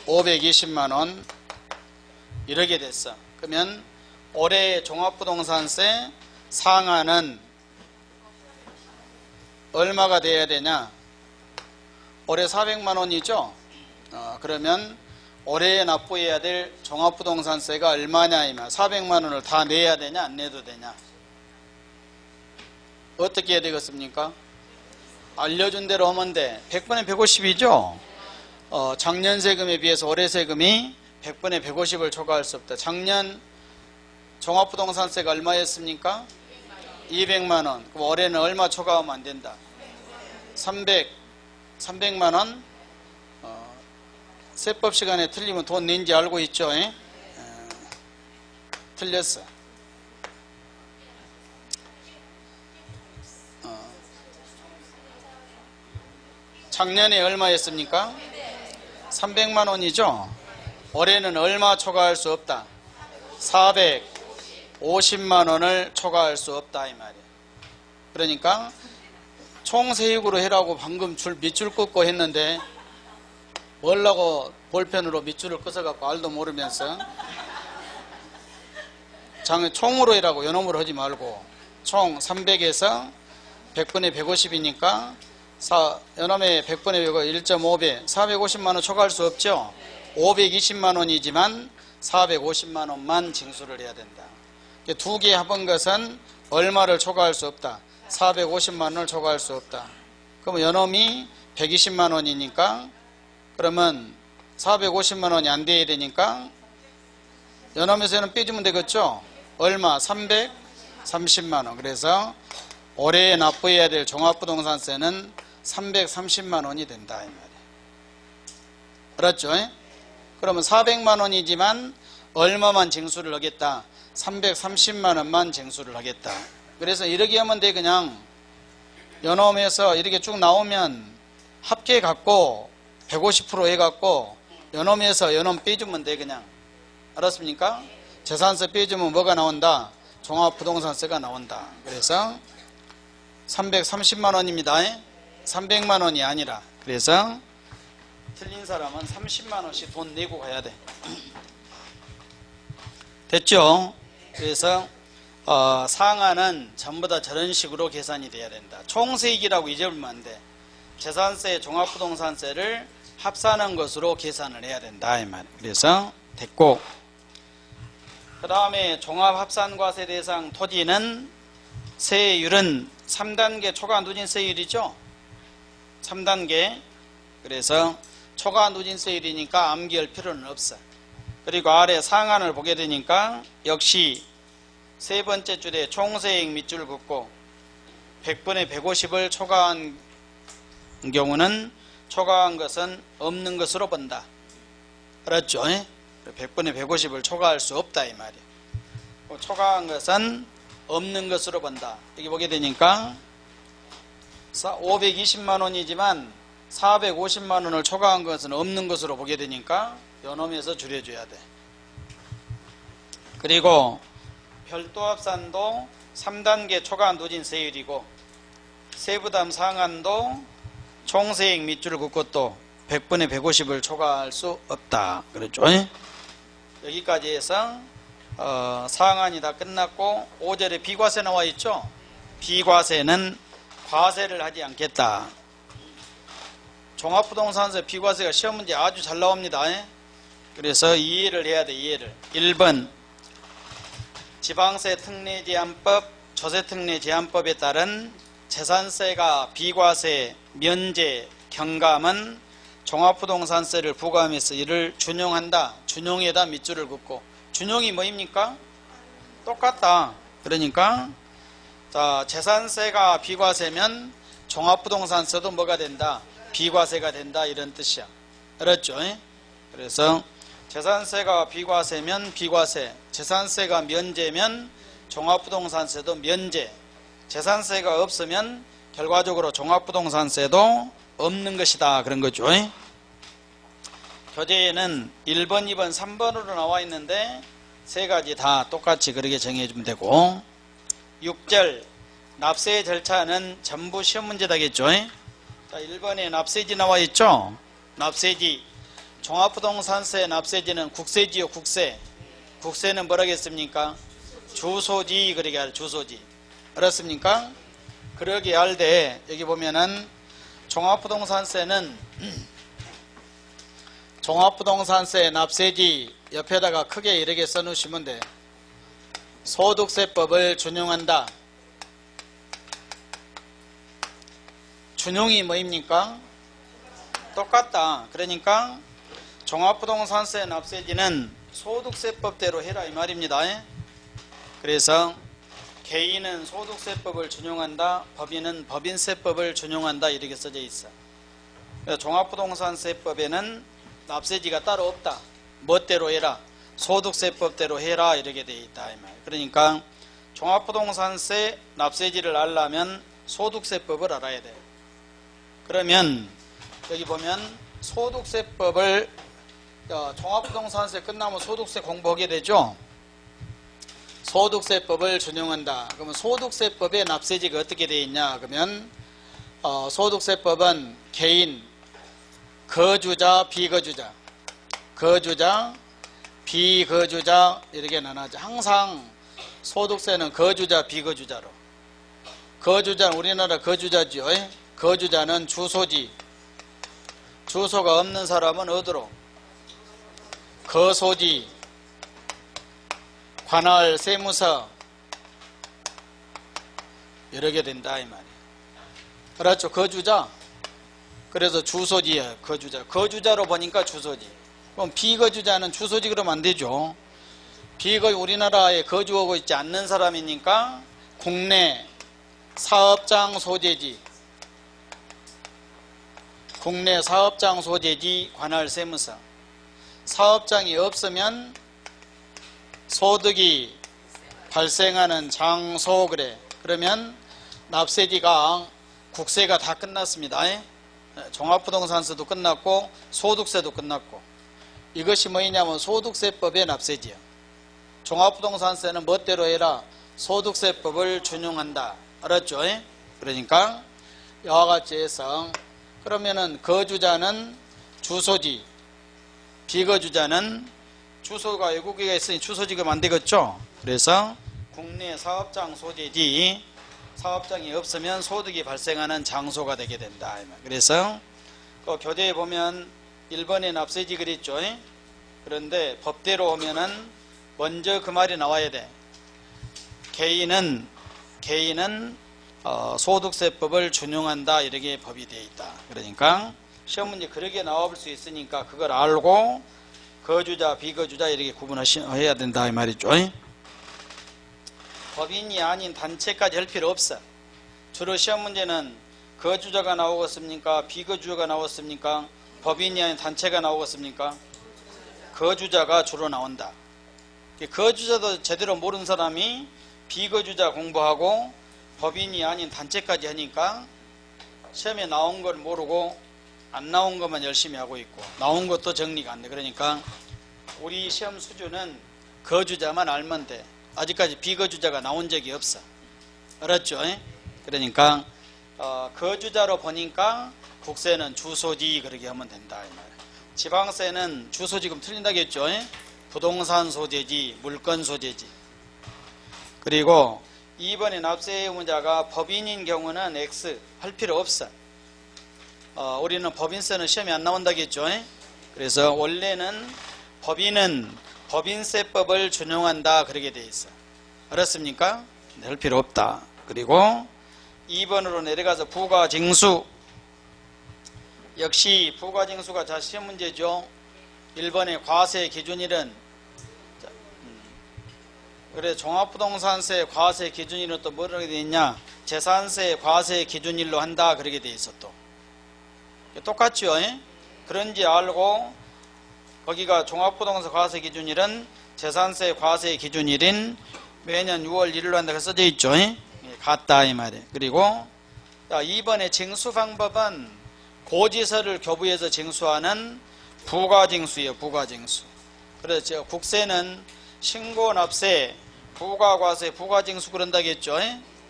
Speaker 1: 520만 원. 이렇게 됐어. 그러면 올해 종합부동산세 상한은 얼마가 돼야 되냐? 올해 400만 원이죠? 그러면 올해 납부해야 될 종합부동산세가 얼마냐? 이면 400만 원을 다 내야 되냐? 안 내도 되냐? 어떻게 해야 되겠습니까? 알려준 대로 하면 돼. 100분의 150이죠? 작년 세금에 비해서 올해 세금이 100분의 150을 초과할 수 없다. 작년 종합부동산세가 얼마였습니까? 200만 원. 그럼 올해는 얼마 초과하면 안 된다? 300만 원. 세법 시간에 틀리면 돈 낸지 알고 있죠? 틀렸어. 작년에 얼마였습니까? 300만 원이죠? 올해는 얼마 초과할 수 없다? 450만 원을 초과할 수 없다 이 말이에요. 그러니까 총세액으로 해라고 방금 밑줄 긋고 했는데 뭘라고 볼펜으로 밑줄을 끄서갖고 알도 모르면서 총으로 해라고 요놈으로 하지 말고 총 300에서 100분의 150이니까 요놈의 100분의 100을 1.5배 450만 원 초과할 수 없죠. 520만 원이지만 450만 원만 징수를 해야 된다. 두 개 합한 것은 얼마를 초과할 수 없다? 450만 원을 초과할 수 없다. 그러면 요놈이 120만 원이니까 그러면 450만 원이 안 돼야 되니까 요놈에서는 빼주면 되겠죠? 얼마? 330만 원. 그래서 올해 납부해야 될 종합부동산세는 330만 원이 된다 이 말이에요. 알았죠? 그러면 400만 원이지만 얼마만 징수를 하겠다? 330만 원만 징수를 하겠다. 그래서 이렇게 하면 돼. 그냥 요놈에서 이렇게 쭉 나오면 합계 갖고 150% 해갖고 요놈에서 요놈 빼주면 돼. 그냥 알았습니까? 재산세 빼주면 뭐가 나온다? 종합부동산세가 나온다. 그래서 330만 원입니다. 300만 원이 아니라. 그래서 틀린 사람은 30만 원씩 돈 내고 가야 돼. 됐죠? 그래서 상한은 전부 다 저런 식으로 계산이 돼야 된다. 총세액이라고 잊어버리면 안 돼. 재산세, 종합부동산세를 합산한 것으로 계산을 해야 된다 이 말. 그래서 됐고, 그 다음에 종합합산과세 대상 토지는 세율은 3단계 초과 누진세율이죠. 3단계. 그래서 초과 누진세율이니까 암기할 필요는 없어. 그리고 아래 상한을 보게 되니까 역시 세 번째 줄에 총세액 밑줄 긋고 100분의 150을 초과한 경우는 초과한 것은 없는 것으로 본다. 알았죠? 100분의 150을 초과할 수 없다 이 말이에요. 초과한 것은 없는 것으로 본다. 여기 보게 되니까 520만 원이지만 450만 원을 초과한 것은 없는 것으로 보게 되니까 요놈에서 줄여줘야 돼. 그리고 별도 합산도 3단계 초과 누진 세율이고 세부담 상한도 총세액 밑줄 긋고 또 100분의 150을 초과할 수 없다. 그랬죠? 여기까지 해서 상한이 다 끝났고 5절에 비과세 나와 있죠? 비과세는 과세를 하지 않겠다. 종합부동산세 비과세가 시험 문제 아주 잘 나옵니다. 그래서 이해를 해야 돼. 이해를. 1번 지방세 특례 제한법, 조세 특례 제한법에 따른 재산세가 비과세, 면제, 경감은 종합부동산세를 부과하면서 이를 준용한다. 준용에다 밑줄을 긋고 준용이 뭐입니까? 똑같다. 그러니까 자 재산세가 비과세면 종합부동산세도 뭐가 된다? 비과세가 된다. 이런 뜻이야. 알았죠? 그래서 재산세가 비과세면 비과세, 재산세가 면제면 종합부동산세도 면제, 재산세가 없으면 결과적으로 종합부동산세도 없는 것이다. 그런 거죠. 교재에는 1번, 2번, 3번으로 나와 있는데 세 가지 다 똑같이 그렇게 정해주면 되고 6절 납세 절차는 전부 시험 문제다겠죠. 자, 1번에 납세지 나와 있죠. 납세지 종합부동산세 납세지는 국세지요. 국세. 국세는 뭐라겠습니까? 주소지. 그러게 할 주소지. 알았습니까? 그러게 할 때 여기 보면은 종합부동산세는 종합부동산세 납세지 옆에다가 크게 이렇게 써놓으시면 돼. 소득세법을 준용한다. 준용이 뭐입니까? 똑같다. 그러니까 종합부동산세 납세지는 소득세법대로 해라 이 말입니다. 그래서 개인은 소득세법을 준용한다. 법인은 법인세법을 준용한다. 이렇게 써져 있어. 종합부동산세법에는 납세지가 따로 없다. 멋대로 해라. 소득세법대로 해라. 이렇게 되어 있다. 이 말. 그러니까 종합부동산세 납세지를 알려면 소득세법을 알아야 돼. 그러면 여기 보면 소득세법을 종합부동산세 끝나면 소득세 공부하게 되죠. 소득세법을 준용한다. 그러면 소득세법의 납세지가 어떻게 되어 있냐? 그러면 소득세법은 개인, 거주자, 비거주자, 거주자, 비거주자 이렇게 나눠져. 항상 소득세는 거주자, 비거주자로. 거주자는 우리나라 거주자지요. 거주자는 주소지. 주소가 없는 사람은 어디로? 거소지, 관할, 세무서 이렇게 된다 이 말이에요. 알았죠? 거주자. 그래서 주소지야. 거주자. 거주자로 보니까 주소지. 그럼 비거주자는 주소지 그러면 안 되죠. 우리나라에 거주하고 있지 않는 사람이니까 국내 사업장 소재지. 국내 사업장 소재지, 관할, 세무서. 사업장이 없으면 소득이 발생하는 장소. 그래. 그러면 납세지가 국세가 다 끝났습니다. 종합부동산세도 끝났고 소득세도 끝났고 이것이 뭐냐면 소득세법의 납세지야. 종합부동산세는 멋대로 해라. 소득세법을 준용한다. 알았죠? 그러니까 이와 같이 해서 그러면은 거주자는 주소지, 비거주자는 주소가 외국에 있으니 주소지가 안 되겠죠. 그래서 국내 사업장 소재지, 사업장이 없으면 소득이 발생하는 장소가 되게 된다. 그래서 그 교재에 보면 1번에 납세지 그랬죠. 그런데 법대로 오면은 먼저 그 말이 나와야 돼. 개인은 소득세법을 준용한다. 이렇게 법이 되어 있다. 그러니까 시험 문제 그렇게 나와볼 수 있으니까 그걸 알고 거주자, 비거주자 이렇게 구분해야 된다 이 말이죠. 법인이 아닌 단체까지 할 필요 없어. 주로 시험 문제는 거주자가 나오겠습니까? 비거주자가 나오겠습니까? 법인이 아닌 단체가 나오겠습니까? 거주자가 주로 나온다. 거주자도 제대로 모르는 사람이 비거주자 공부하고 법인이 아닌 단체까지 하니까 시험에 나온 걸 모르고 안 나온 것만 열심히 하고 있고 나온 것도 정리가 안 돼. 그러니까 우리 시험 수준은 거주자만 알면 돼. 아직까지 비거주자가 나온 적이 없어. 알았죠? 그러니까 거주자로 보니까 국세는 주소지 그렇게 하면 된다 이 말이야. 지방세는 주소지금 틀린다겠죠? 부동산 소재지, 물건 소재지. 그리고 2번의 납세 의무자가 법인인 경우는 X 할 필요 없어. 우리는 법인세는 시험에 안 나온다겠죠? 그래서 원래는 법인은 법인세법을 준용한다 그렇게 돼 있어. 알았습니까? 할 필요 없다. 그리고 2번으로 내려가서 부가징수. 역시 부가징수가 자 시험 문제죠. 1번의 과세 기준일은 그래 종합부동산세 과세 기준일은 또 뭐라고 되어 있냐? 재산세 과세 기준일로 한다 그렇게 되어 있어. 또 똑같죠? 그런지 알고 거기가 종합부동산 과세 기준일은 재산세 과세 기준일인 매년 6월 1일로 한다고 써져 있죠. 같다 이 말이에요. 그리고 2번의 징수 방법은 고지서를 교부해서 징수하는 부가징수예요. 부가징수. 그래서 국세는 신고납세, 부가과세, 부가징수 그런다겠죠.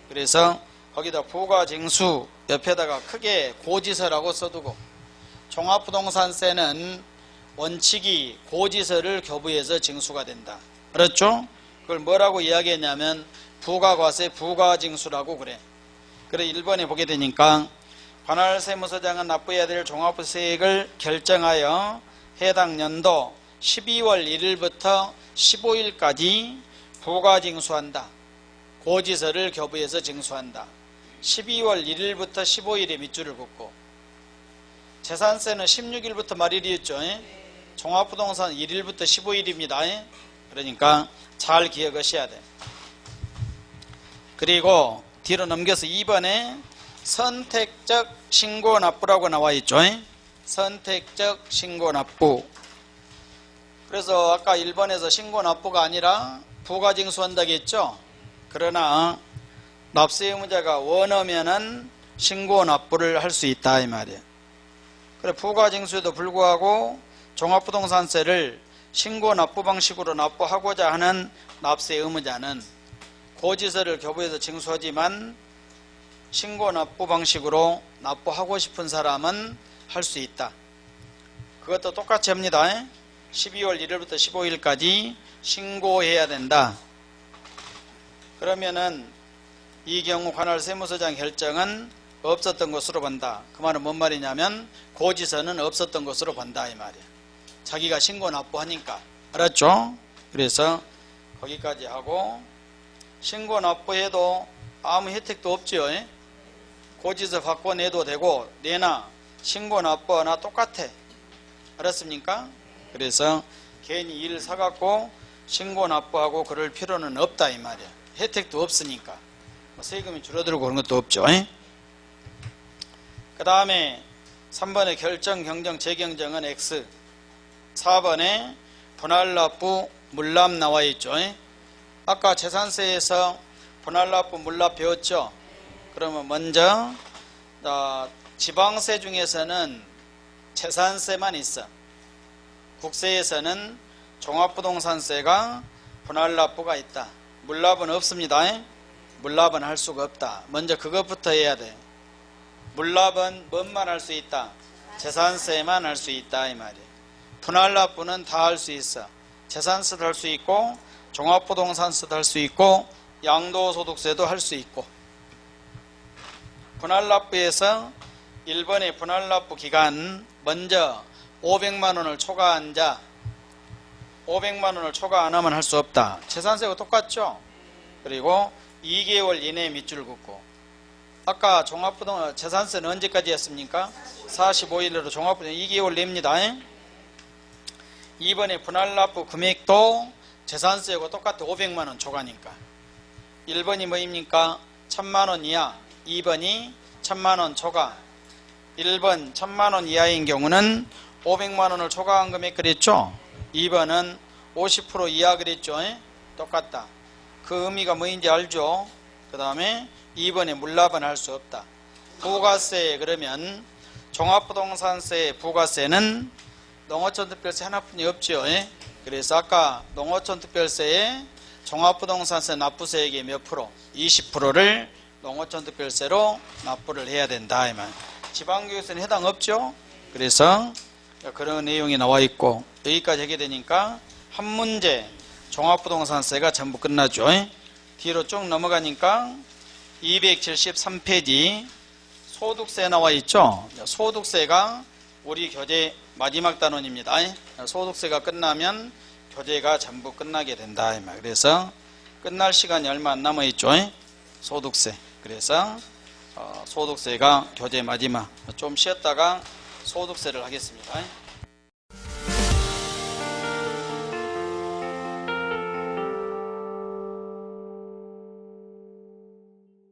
Speaker 1: 그래서 거기다 부가징수 옆에다가 크게 고지서라고 써두고, 종합부동산세는 원칙이 고지서를 교부해서 징수가 된다. 그렇죠? 그걸 뭐라고 이야기했냐면 부가과세, 부가징수라고 그래. 그래 1번에 보게 되니까 관할세무서장은 납부해야 될 종합세액을 결정하여 해당 연도 12월 1일부터 15일까지 부가징수한다. 고지서를 교부해서 징수한다. 12월 1일부터 15일에 밑줄을 긋고, 재산세는 16일부터 말일이었죠. 종합부동산 1일부터 15일입니다. 그러니까 잘 기억하셔야 돼. 그리고 뒤로 넘겨서 2번에 선택적 신고납부라고 나와 있죠. 선택적 신고납부. 그래서 아까 1번에서 신고납부가 아니라 부가징수한다고 했죠. 그러나 납세 의무자가 원하면은 신고납부를 할 수 있다 이 말이에요. 그래 부가징수에도 불구하고 종합부동산세를 신고납부 방식으로 납부하고자 하는 납세 의무자는 고지서를 교부해서 징수하지만 신고납부 방식으로 납부하고 싶은 사람은 할 수 있다. 그것도 똑같이 합니다. 12월 1일부터 15일까지 신고해야 된다. 그러면은 이 경우 관할세무서장 결정은 없었던 것으로 본다. 그 말은 뭔 말이냐면 고지서는 없었던 것으로 본다 이 말이야. 자기가 신고 납부하니까. 알았죠? 그래서 거기까지 하고, 신고 납부해도 아무 혜택도 없죠. 고지서 바꿔내도 되고 내나 신고 납부하나 똑같아. 알았습니까? 그래서 괜히 일 사갖고 신고 납부하고 그럴 필요는 없다 이 말이야. 혜택도 없으니까. 세금이 줄어들고 그런 것도 없죠. 그 다음에 3번의 결정, 경정, 재경정은 X. 4번에 분할납부, 물납 나와 있죠. 아까 재산세에서 분할납부, 물납 배웠죠. 그러면 먼저 지방세 중에서는 재산세만 있어. 국세에서는 종합부동산세가 분할납부가 있다. 물납은 없습니다. 물납은 할 수가 없다. 먼저 그것부터 해야 돼. 물납은 뭔만 할 수 있다? 재산세만 할 수 있다 이 말이에요. 분할납부는 다 할 수 있어. 재산세도 할 수 있고 종합부동산세도 할 수 있고 양도소득세도 할 수 있고. 분할납부에서 1번의 분할납부 기간, 먼저 500만 원을 초과한 자, 500만 원을 초과 안 하면 할 수 없다. 재산세가 똑같죠? 그리고 2개월 이내에 밑줄 긋고. 아까 종합부동산 재산세는 언제까지 했습니까? 45일로 종합부동산 2개월 냅니다. 2번의 분할납부 금액도 재산세하고 똑같아. 500만 원 초과니까. 1번이 뭐입니까? 1000만 원 이하, 2번이 1000만 원 초과. 1번 1000만 원 이하인 경우는 500만 원을 초과한 금액 그랬죠? 2번은 50% 이하 그랬죠? 똑같다. 그 의미가 뭐인지 알죠? 그 다음에 2번에 물납은 할 수 없다. 부가세 그러면 종합부동산세 부가세는 농어촌특별세 하나뿐이 없죠. 예? 그래서 아까 농어촌특별세에 종합부동산세 납부세액의 몇 프로? 20%를 농어촌특별세로 납부를 해야 된다. 이 말. 지방교육세는 해당 없죠. 그래서 그런 내용이 나와 있고 여기까지 하게 되니까 한 문제 종합부동산세가 전부 끝나죠. 뒤로 쭉 넘어가니까 273페이지 소득세 나와 있죠. 소득세가 우리 교재 마지막 단원입니다. 소득세가 끝나면 교재가 전부 끝나게 된다. 그래서 끝날 시간이 얼마 안 남아 있죠. 소득세. 그래서 소득세가 교재 마지막. 좀 쉬었다가 소득세를 하겠습니다.